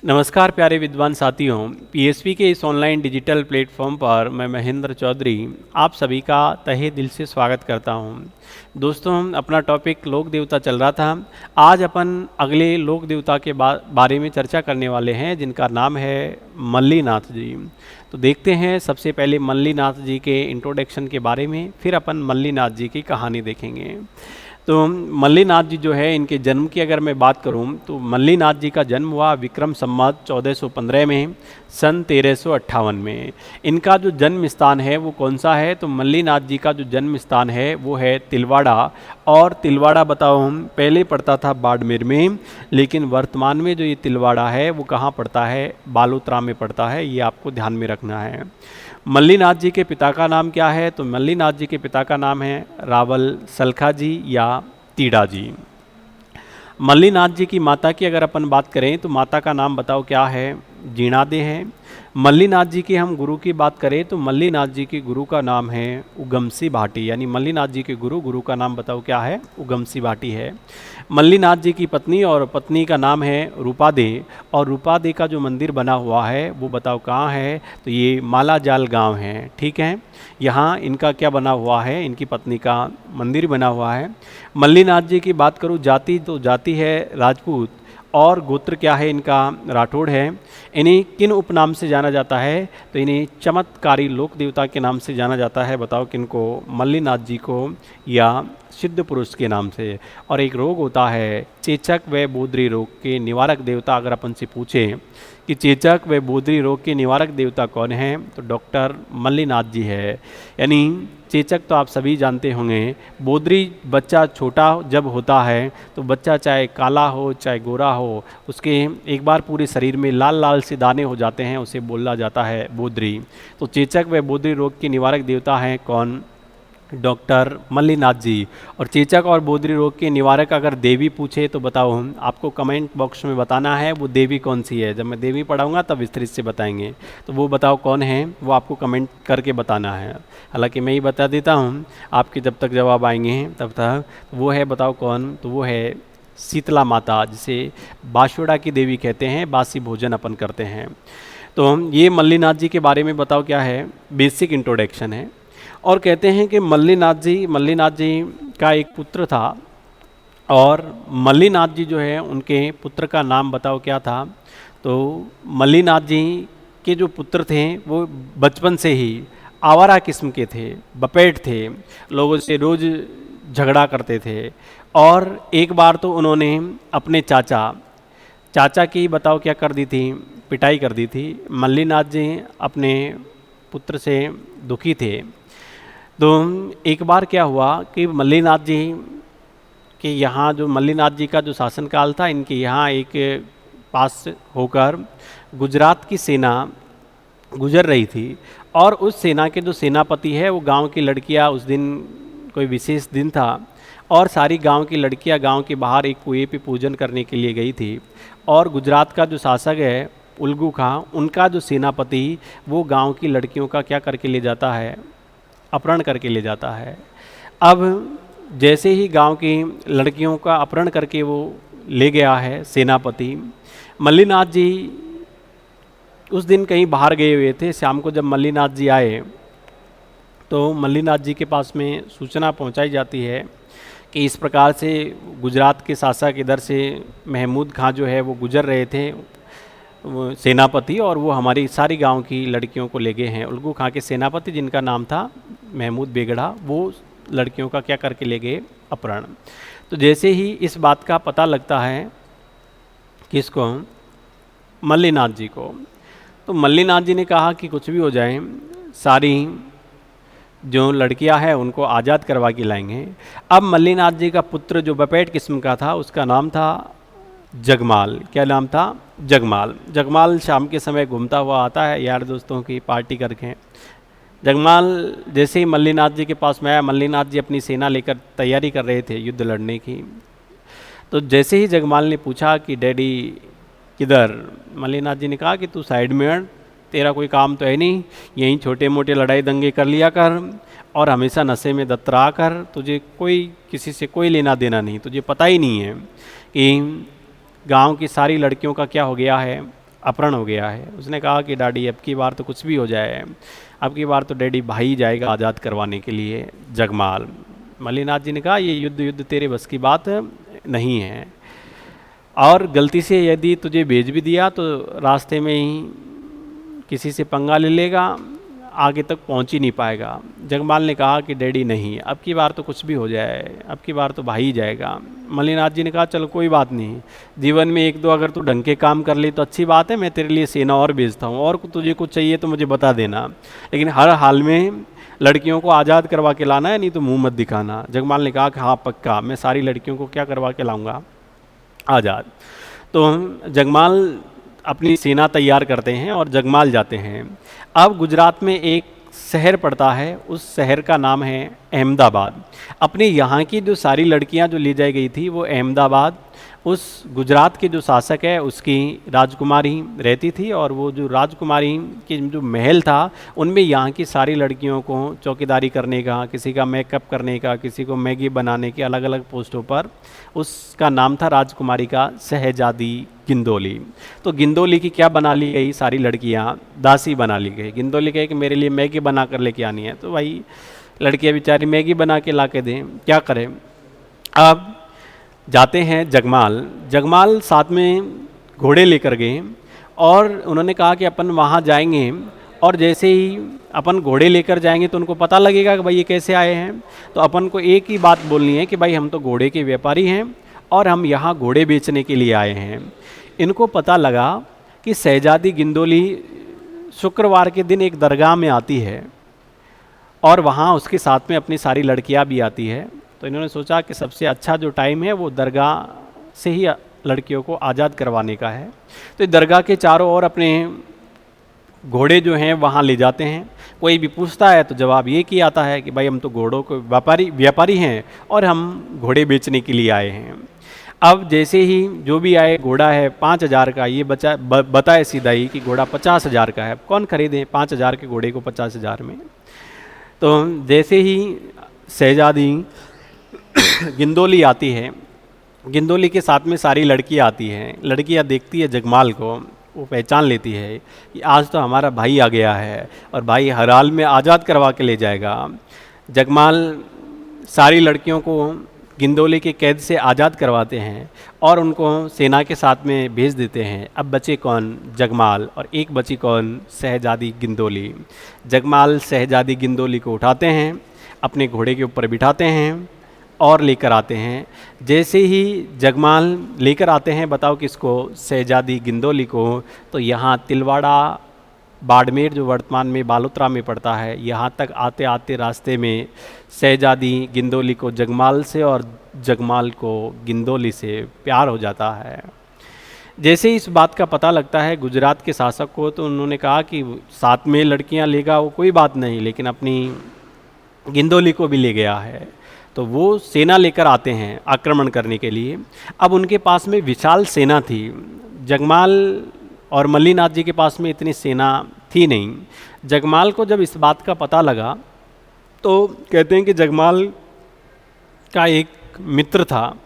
नमस्कार प्यारे विद्वान साथियों, पीएसपी के इस ऑनलाइन डिजिटल प्लेटफॉर्म पर मैं महेंद्र चौधरी आप सभी का तहे दिल से स्वागत करता हूं। दोस्तों, अपना टॉपिक लोक देवता चल रहा था। आज अपन अगले लोक देवता के बारे में चर्चा करने वाले हैं, जिनका नाम है मल्लीनाथ जी। तो देखते हैं सबसे पहले मल्लीनाथ जी के इंट्रोडक्शन के बारे में, फिर अपन मल्लीनाथ जी की कहानी देखेंगे। तो मल्लीनाथ जी जो है, इनके जन्म की अगर मैं बात करूं तो मल्लीनाथ जी का जन्म हुआ विक्रम संवत 1415 में, सन 1358 में। इनका जो जन्म स्थान है वो कौन सा है? तो मल्लीनाथ जी का जो जन्म स्थान है वो है तिलवाड़ा। और तिलवाड़ा बताओ, हम पहले पड़ता था बाड़मेर में, लेकिन वर्तमान में जो ये तिलवाड़ा है वो कहाँ पड़ता है? बालोतरा में पड़ता है। ये आपको ध्यान में रखना है। मल्लीनाथ जी के पिता का नाम क्या है? तो मल्लीनाथ जी के पिता का नाम है रावल सलखा जी या तीड़ा जी। मल्लीनाथ जी की माता की अगर अपन बात करें तो माता का नाम बताओ क्या है? जीणादे है। मल्लीनाथ जी के हम गुरु की बात करें तो मल्लीनाथ जी के गुरु का नाम है उगमसी भाटी, यानी मल्लीनाथ जी के गुरु का नाम बताओ क्या है? उगमसी भाटी है। मल्लीनाथ जी की पत्नी और पत्नी का नाम है रूपादे, और रूपादे का जो मंदिर बना हुआ है वो बताओ कहाँ है? तो ये मालाजाल गांव है। ठीक है, यहाँ इनका क्या बना हुआ है? इनकी पत्नी का मंदिर बना हुआ है। मल्लीनाथ जी की बात करूँ जाति, तो जाति है राजपूत, और गोत्र क्या है इनका? राठौड़ है। इन्हें किन उपनाम से जाना जाता है? तो इन्हें चमत्कारी लोक देवता के नाम से जाना जाता है। बताओ किनको? मल्लीनाथ जी को, या सिद्ध पुरुष के नाम से। और एक रोग होता है चेचक व बोदरी रोग के निवारक देवता। अगर अपन से पूछें कि चेचक व बोदरी रोग के निवारक देवता कौन है, तो डॉक्टर मल्लीनाथ जी है। यानी चेचक तो आप सभी जानते होंगे, बोदरी बच्चा छोटा जब होता है तो बच्चा चाहे काला हो चाहे गोरा हो, उसके एक बार पूरे शरीर में लाल लाल से दाने हो जाते हैं, उसे बोला जाता है बोदरी। तो चेचक व बोदरी रोग के निवारक देवता हैं कौन? डॉक्टर मल्लीनाथ जी। और चेचक और बोदरी रोग के निवारक अगर देवी पूछे तो बताओ, आपको कमेंट बॉक्स में बताना है वो देवी कौन सी है। जब मैं देवी पढ़ाऊंगा तब विस्तृत से बताएंगे, तो वो बताओ कौन है, वो आपको कमेंट करके बताना है। हालांकि मैं ही बता देता हूँ, आपके जब तक जवाब आएंगे तब तक। वो है, बताओ कौन? तो वो है शीतला माता, जिसे बांसुड़ा की देवी कहते हैं। बासी भोजन अपन करते हैं। तो ये मल्लीनाथ जी के बारे में बताओ क्या है? बेसिक इंट्रोडक्शन है। और कहते हैं कि मल्लीनाथ जी का एक पुत्र था, और मल्लीनाथ जी जो है उनके पुत्र का नाम बताओ क्या था? तो मल्लीनाथ जी के जो पुत्र थे वो बचपन से ही आवारा किस्म के थे, बपेट थे, लोगों से रोज़ झगड़ा करते थे। और एक बार तो उन्होंने अपने चाचा की बताओ क्या कर दी थी? पिटाई कर दी थी। मल्लीनाथ जी अपने पुत्र से दुखी थे। तो एक बार क्या हुआ कि मल्लीनाथ जी के यहाँ, जो मल्लीनाथ जी का जो शासनकाल था, इनके यहाँ एक पास होकर गुजरात की सेना गुजर रही थी। और उस सेना के जो सेनापति है वो गांव की लड़कियां, उस दिन कोई विशेष दिन था, और सारी गांव की लड़कियां गांव के बाहर एक कुएं पे पूजन करने के लिए गई थी। और गुजरात का जो शासक है उल्गू खां, उनका जो सेनापति, वो गांव की लड़कियों का क्या करके ले जाता है? अपहरण करके ले जाता है। अब जैसे ही गांव की लड़कियों का अपहरण करके वो ले गया है सेनापति, मल्लीनाथ जी उस दिन कहीं बाहर गए हुए थे। शाम को जब मल्लीनाथ जी आए तो मल्लीनाथ जी के पास में सूचना पहुंचाई जाती है कि इस प्रकार से गुजरात के शासक इधर से महमूद खां जो है वो गुजर रहे थे, सेनापति, और वो हमारी सारी गांव की लड़कियों को ले गए हैं। उल्गू खां के सेनापति, जिनका नाम था महमूद बेगड़ा, वो लड़कियों का क्या करके ले गए? अपहरण। तो जैसे ही इस बात का पता लगता है किसको? मल्लीनाथ जी को। तो मल्लीनाथ जी ने कहा कि कुछ भी हो जाए, सारी जो लड़कियां हैं उनको आज़ाद करवा के लाएंगे। अब मल्लीनाथ जी का पुत्र जो बपेट किस्म का था, उसका नाम था जगमाल। क्या नाम था? जगमाल। जगमाल शाम के समय घूमता हुआ आता है यार दोस्तों की पार्टी करके। जगमाल जैसे ही मल्लीनाथ जी के पास में आया, मल्लीनाथ जी अपनी सेना लेकर तैयारी कर रहे थे युद्ध लड़ने की। तो जैसे ही जगमाल ने पूछा कि डैडी किधर, मल्लीनाथ जी ने कहा कि तू साइड में हट, तेरा कोई काम तो है नहीं, यहीं छोटे मोटे लड़ाई दंगे कर लिया कर, और हमेशा नशे में दत्तरा कर, तुझे कोई किसी से कोई लेना देना नहीं, तुझे पता ही नहीं है कि गांव की सारी लड़कियों का क्या हो गया है? अपहरण हो गया है। उसने कहा कि डैडी अब की बार तो कुछ भी हो जाए, अब की बार तो डैडी भाई जाएगा आज़ाद करवाने के लिए जगमाल। मल्लीनाथ जी ने कहा ये युद्ध तेरे बस की बात नहीं है, और गलती से यदि तुझे भेज भी दिया तो रास्ते में ही किसी से पंगा ले लेगा, आगे तक पहुंच ही नहीं पाएगा। जगमाल ने कहा कि डैडी नहीं, अब की बार तो कुछ भी हो जाए, अब की बार तो भाई जाएगा। मल्लीनाथ जी ने कहा चलो कोई बात नहीं, जीवन में एक दो अगर तू ढंग के काम कर ली तो अच्छी बात है, मैं तेरे लिए सेना और भेजता हूँ, और तुझे कुछ चाहिए तो मुझे बता देना, लेकिन हर हाल में लड़कियों को आज़ाद करवा के लाना है, नहीं तो मुँह मत दिखाना। जगमाल ने कहा कि हाँ पक्का, मैं सारी लड़कियों को क्या करवा के लाऊंगा, आज़ाद। तो जगमाल अपनी सेना तैयार करते हैं और जगमाल जाते हैं। अब गुजरात में एक शहर पड़ता है, उस शहर का नाम है अहमदाबाद। अपने यहाँ की जो सारी लड़कियाँ जो ले जाई गई थी वो अहमदाबाद, उस गुजरात के जो शासक है उसकी राजकुमारी रहती थी, और वो जो राजकुमारी के जो महल था उनमें यहाँ की सारी लड़कियों को चौकीदारी करने का, किसी का मेकअप करने का, किसी को मैगी बनाने के अलग अलग पोस्टों पर, उसका नाम था राजकुमारी का शहजादी गिंदोली। तो गिंदोली की क्या बना ली गई, सारी लड़कियाँ दासी बना ली गई। गिंदोली कहे कि मेरे लिए मैगी बना कर लेके आनी है, तो भाई लड़कियाँ बेचारी मैगी बना के ला के दें, क्या करें। अब जाते हैं जगमाल साथ में घोड़े लेकर गए, और उन्होंने कहा कि अपन वहाँ जाएंगे, और जैसे ही अपन घोड़े लेकर जाएंगे तो उनको पता लगेगा कि भाई ये कैसे आए हैं। तो अपन को एक ही बात बोलनी है कि भाई हम तो घोड़े के व्यापारी हैं और हम यहाँ घोड़े बेचने के लिए आए हैं। इनको पता लगा कि शहजादी गिंदोली शुक्रवार के दिन एक दरगाह में आती है, और वहाँ उसके साथ में अपनी सारी लड़कियाँ भी आती है। तो इन्होंने सोचा कि सबसे अच्छा जो टाइम है वो दरगाह से ही लड़कियों को आज़ाद करवाने का है। तो दरगाह के चारों ओर अपने घोड़े जो हैं वहाँ ले जाते हैं। कोई भी पूछता है तो जवाब ये कि आता है कि भाई हम तो घोड़ों के व्यापारी हैं और हम घोड़े बेचने के लिए आए हैं। अब जैसे ही जो भी आए, घोड़ा है 5,000 का, ये बताए सीधा ही कि घोड़ा 50,000 का है, कौन खरीदे 5,000 के घोड़े को 50,000 में। तो जैसे ही शहजादी गिंदोली आती है, गिंदोली के साथ में सारी लड़कियाँ आती हैं। लड़कियाँ देखती है जगमाल को, वो पहचान लेती है कि आज तो हमारा भाई आ गया है और भाई हर हाल में आज़ाद करवा के ले जाएगा। जगमाल सारी लड़कियों को गिंदोली के कैद से आज़ाद करवाते हैं और उनको सेना के साथ में भेज देते हैं। अब बचे कौन, जगमाल, और एक बची कौन, शहजादी गिंदोली। जगमाल शहजादी गिंदोली को उठाते हैं, अपने घोड़े के ऊपर बिठाते हैं और लेकर आते हैं। जैसे ही जगमाल लेकर आते हैं, बताओ किसको, शहजादी गिंदोली को, तो यहाँ तिलवाड़ा बाड़मेर जो वर्तमान में बालोतरा में पड़ता है, यहाँ तक आते आते रास्ते में शहजादी गिंदोली को जगमाल से और जगमाल को गिंदोली से प्यार हो जाता है। जैसे इस बात का पता लगता है गुजरात के शासक को, तो उन्होंने कहा कि साथ में लड़कियाँ लेगा वो कोई बात नहीं, लेकिन अपनी गिंदोली को भी ले गया है। तो वो सेना लेकर आते हैं आक्रमण करने के लिए। अब उनके पास में विशाल सेना थी, जगमाल और मल्लीनाथ जी के पास में इतनी सेना थी नहीं। जगमाल को जब इस बात का पता लगा तो कहते हैं कि जगमाल का एक मित्र था,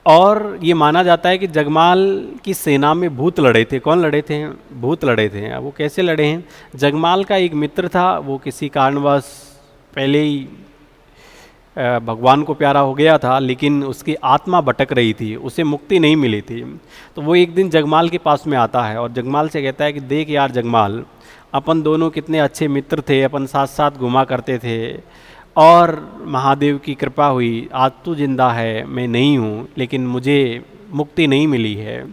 और ये माना जाता है कि जगमाल की सेना में भूत लड़े थे। कौन लड़े थे, भूत लड़े थे। अब वो कैसे लड़े हैं, जगमाल का एक मित्र था, वो किसी कारणवश पहले ही भगवान को प्यारा हो गया था, लेकिन उसकी आत्मा भटक रही थी, उसे मुक्ति नहीं मिली थी। तो वो एक दिन जगमाल के पास में आता है और जगमाल से कहता है कि देख यार जगमाल, अपन दोनों कितने अच्छे मित्र थे, अपन साथ साथ घुमा करते थे, और महादेव की कृपा हुई आज तू जिंदा है, मैं नहीं हूँ, लेकिन मुझे मुक्ति नहीं मिली है,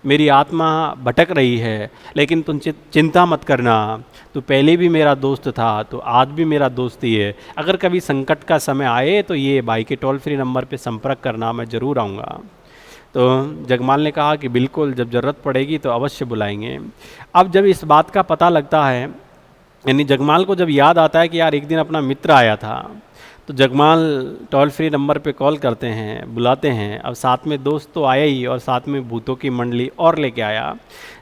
मेरी आत्मा भटक रही है, लेकिन तुम चिंता मत करना, तू पहले भी मेरा दोस्त था, तो आज भी मेरा दोस्त ही है। अगर कभी संकट का समय आए तो ये भाई के टोल फ्री नंबर पे संपर्क करना, मैं ज़रूर आऊँगा। तो जगमाल ने कहा कि बिल्कुल, जब ज़रूरत पड़ेगी तो अवश्य बुलाएंगे। अब जब इस बात का पता लगता है, यानी जगमाल को जब याद आता है कि यार एक दिन अपना मित्र आया था, तो जगमाल टोल फ्री नंबर पे कॉल करते हैं, बुलाते हैं। अब साथ में दोस्त तो आया ही, और साथ में भूतों की मंडली और लेके आया।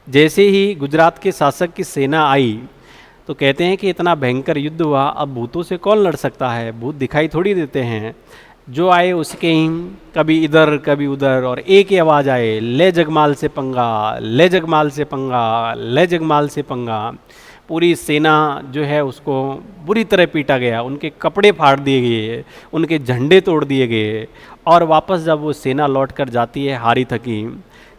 जैसे ही गुजरात के शासक की सेना आई तो कहते हैं कि इतना भयंकर युद्ध हुआ, अब भूतों से कौन लड़ सकता है, भूत दिखाई थोड़ी देते हैं। जो आए उसके ही कभी इधर कभी उधर, और एक ही आवाज़ आए, ले जगमाल से पंगा, ले जगमाल से पंगा, ले जगमाल से पंगा। पूरी सेना जो है उसको बुरी तरह पीटा गया, उनके कपड़े फाड़ दिए गए, उनके झंडे तोड़ दिए गए। और वापस जब वो सेना लौट कर जाती है हारी थकी,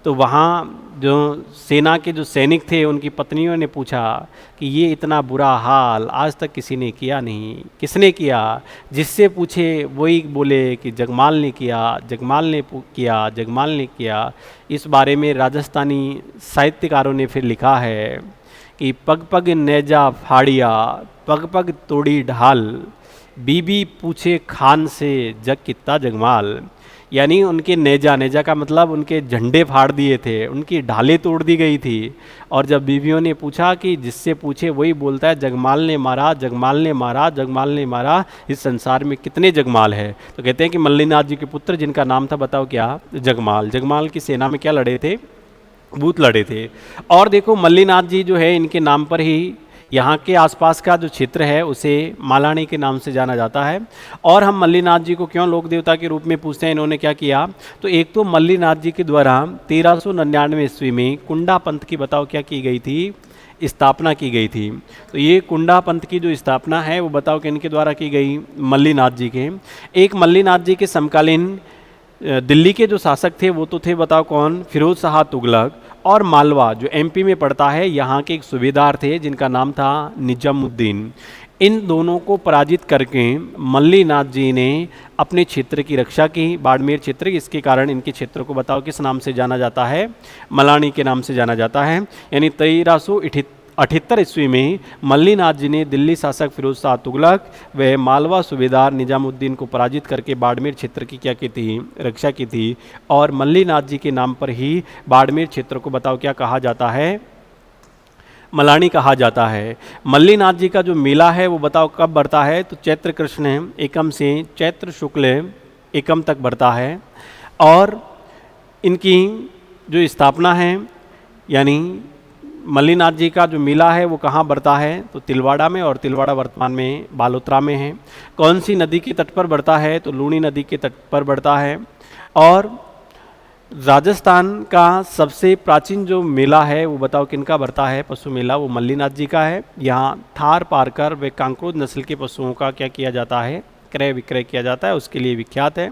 तो वहाँ जो सेना के जो सैनिक थे उनकी पत्नियों ने पूछा कि ये इतना बुरा हाल आज तक किसी ने किया नहीं, किसने किया? जिससे पूछे वही बोले कि जगमाल ने किया, जगमाल ने किया, जगमाल ने किया। इस बारे में राजस्थानी साहित्यकारों ने फिर लिखा है कि पग पग नेजा फाड़िया, पग पग तोड़ी ढाल, बीबी पूछे खान से जग कितना जगमाल। यानी उनके नेजा, नेजा का मतलब उनके झंडे फाड़ दिए थे, उनकी ढालें तोड़ दी गई थी। और जब बीवियों ने पूछा कि जिससे पूछे वही बोलता है जगमाल ने मारा, जगमाल ने मारा, जगमाल ने मारा, इस संसार में कितने जगमाल है? तो कहते हैं कि मल्लीनाथ जी के पुत्र जिनका नाम था, बताओ क्या? जगमाल। जगमाल की सेना में क्या लड़े थे? भूत लड़े थे। और देखो मल्लीनाथ जी जो है इनके नाम पर ही यहाँ के आसपास का जो क्षेत्र है उसे मालानी के नाम से जाना जाता है। और हम मल्लीनाथ जी को क्यों लोक देवता के रूप में पूछते हैं? इन्होंने क्या किया? तो एक तो मल्लीनाथ जी के द्वारा 1399 ईस्वी में कुंडा पंथ की, बताओ क्या की गई थी? स्थापना की गई थी। तो ये कुंडा पंथ की जो स्थापना है वो बताओ किनके द्वारा की गई? मल्लीनाथ जी के। एक मल्लीनाथ जी के समकालीन दिल्ली के जो शासक थे वो तो थे, बताओ कौन? फिरोज शाह तुगलक। और मालवा जो एमपी में पड़ता है, यहाँ के एक सूबेदार थे जिनका नाम था निजामुद्दीन। इन दोनों को पराजित करके मल्लीनाथ जी ने अपने क्षेत्र की रक्षा की, बाड़मेर क्षेत्र। इसके कारण इनके क्षेत्र को बताओ किस नाम से जाना जाता है? मलानी के नाम से जाना जाता है। यानी 1378 ईस्वी में मल्लीनाथ जी ने दिल्ली शासक फिरोज शाह तुगलक व मालवा सूबेदार निजामुद्दीन को पराजित करके बाड़मेर क्षेत्र की क्या की थी? रक्षा की थी। और मल्लीनाथ जी के नाम पर ही बाड़मेर क्षेत्र को बताओ क्या कहा जाता है? मलानी कहा जाता है। मल्लीनाथ जी का जो मेला है वो बताओ कब बढ़ता है? तो चैत्र कृष्ण एकम से चैत्र शुक्ल एकम तक बढ़ता है। और इनकी जो स्थापना है, यानी मल्लीनाथ जी का जो मेला है वो कहाँ बढ़ता है? तो तिलवाड़ा में, और तिलवाड़ा वर्तमान में बालोतरा में है। कौन सी नदी के तट पर बढ़ता है? तो लूणी नदी के तट पर बढ़ता है। और राजस्थान का सबसे प्राचीन जो मेला है वो बताओ किनका बढ़ता है? पशु मेला, वो मल्लीनाथ जी का है। यहाँ थार पारकर व कांक्रोज नस्ल के पशुओं का क्या किया जाता है? क्रय विक्रय किया जाता है, उसके लिए विख्यात है।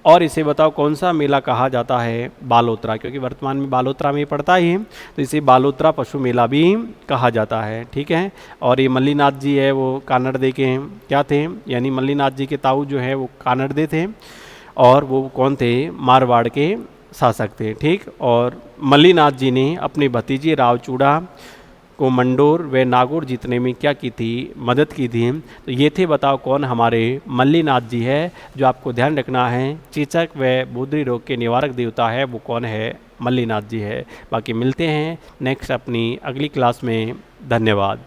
और इसे बताओ कौन सा मेला कहा जाता है? बालोतरा, क्योंकि वर्तमान में बालोतरा में पड़ता ही है, तो इसे बालोतरा पशु मेला भी कहा जाता है। ठीक है। और ये मल्लीनाथ जी है वो कानड़दे के क्या थे? यानी मल्लीनाथ जी के ताऊ जो है वो कानड़दे थे, और वो कौन थे? मारवाड़ के शासक थे। ठीक। और मल्लीनाथ जी ने अपने भतीजे रावचूड़ा को मंडोर व नागौर जीतने में क्या की थी? मदद की थी। तो ये थे, बताओ कौन? हमारे मल्लीनाथ जी है। जो आपको ध्यान रखना है, चेचक व बौद्री रोग के निवारक देवता है वो कौन है? मल्लीनाथ जी है। बाकी मिलते हैं नेक्स्ट अपनी अगली क्लास में। धन्यवाद।